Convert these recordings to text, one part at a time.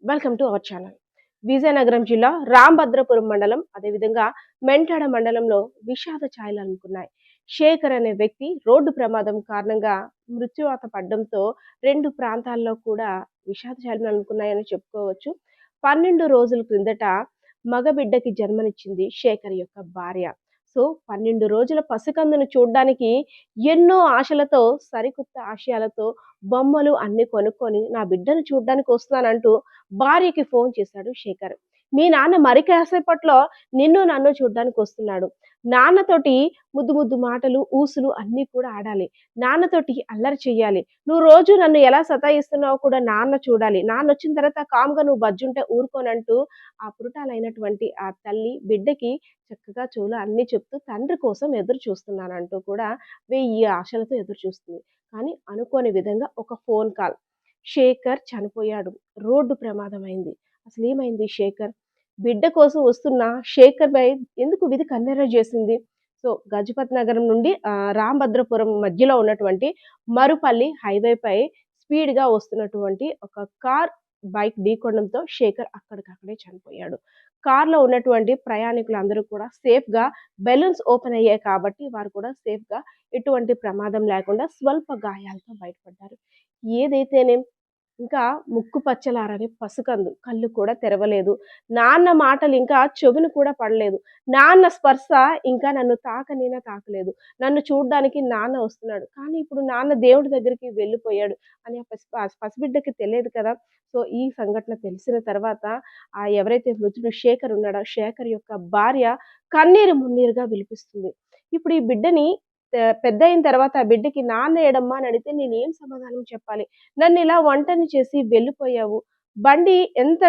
Welcome to our channel. Vizianagaram జిల్లా రాంభద్రపురం మండలం అదేవిధంగా మెంటాడ మండలంలో విషాద ఛాయలు అనుకున్నాయి. శేఖర్ అనే వ్యక్తి రోడ్డు ప్రమాదం కారణంగా మృత్యువాత పడడంతో రెండు ప్రాంతాల్లో కూడా విషాద ఛాయలు అనుకున్నాయని చెప్పుకోవచ్చు. 12 రోజుల క్రిందట మగబిడ్డకి జన్మనిచ్చింది శేఖర్ యొక్క భార్య. సో 12 రోజుల పసికందును చూడ్డానికి ఎన్నో ఆశలతో, సరికొత్త ఆశయాలతో బొమ్మలు అన్ని కొనుక్కొని నా బిడ్డను చూడ్డానికి వస్తున్నానంటూ భార్యకి ఫోన్ చేశాడు శేఖర్. మీ నాన్న మరి కాసేపట్లో నిన్ను నన్ను చూడ్డానికి వస్తున్నాడు. నాన్నతోటి ముద్దు ముద్దు మాటలు, ఊసులు అన్నీ కూడా ఆడాలి. నాన్నతోటి అల్లరి చెయ్యాలి. నువ్వు రోజు నన్ను ఎలా సతాయిస్తున్నావో కూడా నాన్న చూడాలి. నాన్నొచ్చిన తర్వాత కామ్‌గా నువ్వు బజ్జుంటే ఊరుకోనంటూ ఆ పురుటాలైనటువంటి ఆ తల్లి బిడ్డకి చక్కగా చెవులో అన్నీ చెప్తూ తండ్రి కోసం ఎదురు చూస్తున్నానంటూ కూడా 1000 ఆశలతో ఎదురు చూస్తుంది. కానీ అనుకోని విధంగా ఒక ఫోన్ కాల్. శేఖర్ చనిపోయాడు. రోడ్డు ప్రమాదం అయింది. అసలేమైంది శేఖర్? బిడ్డ కోసం వస్తున్న శేఖర్‌పై ఎందుకు విధి కన్నెర్ర చేసింది? సో, గజపతి నగరం నుండి రాంభద్రపురం మధ్యలో ఉన్నటువంటి మరుపల్లి హైవేపై స్పీడ్‌గా వస్తున్నటువంటి ఒక కార్ బైక్ ఢీకొనడంతో శేఖర్ అక్కడికక్కడే చనిపోయాడు. కార్‌లో ఉన్నటువంటి ప్రయాణికులందరూ కూడా సేఫ్‌గా బెలూన్స్ ఓపెన్ అయ్యాయి కాబట్టి వారు కూడా సేఫ్‌గా ఎటువంటి ప్రమాదం లేకుండా స్వల్ప గాయాలతో బయటపడ్డారు. ఏదైతేనేం ఇంకా ముక్కు పచ్చలారని పసికందు. కళ్ళు కూడా తెరవలేదు. నాన్న మాటలు ఇంకా చెవిన కూడా పడలేదు. నాన్న స్పర్శ ఇంకా నన్ను తాకనీనా తాకలేదు. నన్ను చూడ్డానికి నాన్న వస్తున్నాడు. కానీ ఇప్పుడు నాన్న దేవుడి దగ్గరికి వెళ్ళిపోయాడు అని ఆ పసిబిడ్డకి తెలియదు కదా! సో, ఈ సంఘటన తెలిసిన తర్వాత ఎవరైతే మృతుడు శేఖర్ ఉన్నాడో, శేఖర్ యొక్క భార్య కన్నీరు మున్నీరుగా విలిపిస్తుంది. ఇప్పుడు ఈ బిడ్డని పెద్దయిన తర్వాత ఆ బిడ్డకి నాన్న ఏడమ్మా అని అడిగితే నేనేం సమాధానం చెప్పాలి? నన్నిలా ఒంటరిని చేసి వెళ్ళిపోయావు. బండి ఎంత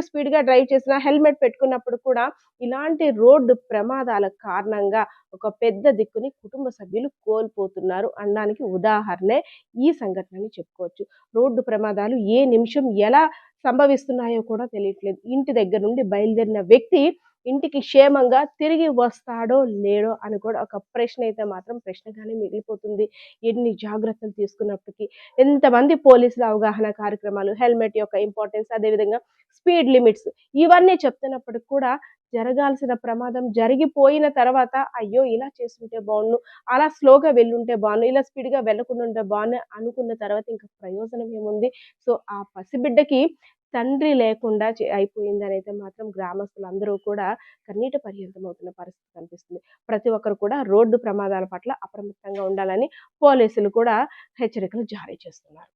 స్పీడ్‌గా డ్రైవ్ చేసినా హెల్మెట్ పెట్టుకున్నప్పుడు కూడా ఇలాంటి రోడ్డు ప్రమాదాల కారణంగా ఒక పెద్ద దిక్కుని కుటుంబ సభ్యులు కోల్పోతున్నారు అనడానికి ఉదాహరణే ఈ సంఘటన అని చెప్పుకోవచ్చు. రోడ్డు ప్రమాదాలు ఏ నిమిషం ఎలా సంభవిస్తున్నాయో కూడా తెలియట్లేదు. ఇంటి దగ్గర నుండి బయలుదేరిన వ్యక్తి ఇంటికి క్షేమంగా తిరిగి వస్తాడో లేడో అని కూడా ఒక ప్రశ్న అయితే మాత్రం ప్రశ్నగానే మిగిలిపోతుంది. ఎన్ని జాగ్రత్తలు తీసుకున్నప్పటికీ ఎంతమంది పోలీసుల అవగాహన కార్యక్రమాలు, హెల్మెట్ యొక్క ఇంపార్టెన్స్, అదేవిధంగా స్పీడ్ లిమిట్స్ ఇవన్నీ చెప్తున్నప్పటికి కూడా జరగాల్సిన ప్రమాదం జరిగిపోయిన తర్వాత అయ్యో! ఇలా చేసుంటే బావుండు, అలా స్లోగా వెళ్ళుంటే బావుండు, ఇలా స్పీడ్‌గా వెళ్ళకుండా ఉంటే బావుండు అనుకున్న తర్వాత ఇంక ప్రయోజనం ఏముంది? సో, ఆ పసిబిడ్డకి తండ్రి లేకుండా అయిపోయిందనైతే మాత్రం గ్రామస్తులందరూ కూడా కన్నీట పర్యంతమవుతున్న పరిస్థితి కనిపిస్తుంది. ప్రతి ఒక్కరు కూడా రోడ్డు ప్రమాదాల పట్ల అప్రమత్తంగా ఉండాలని పోలీసులు కూడా హెచ్చరికలు జారీ చేస్తున్నారు.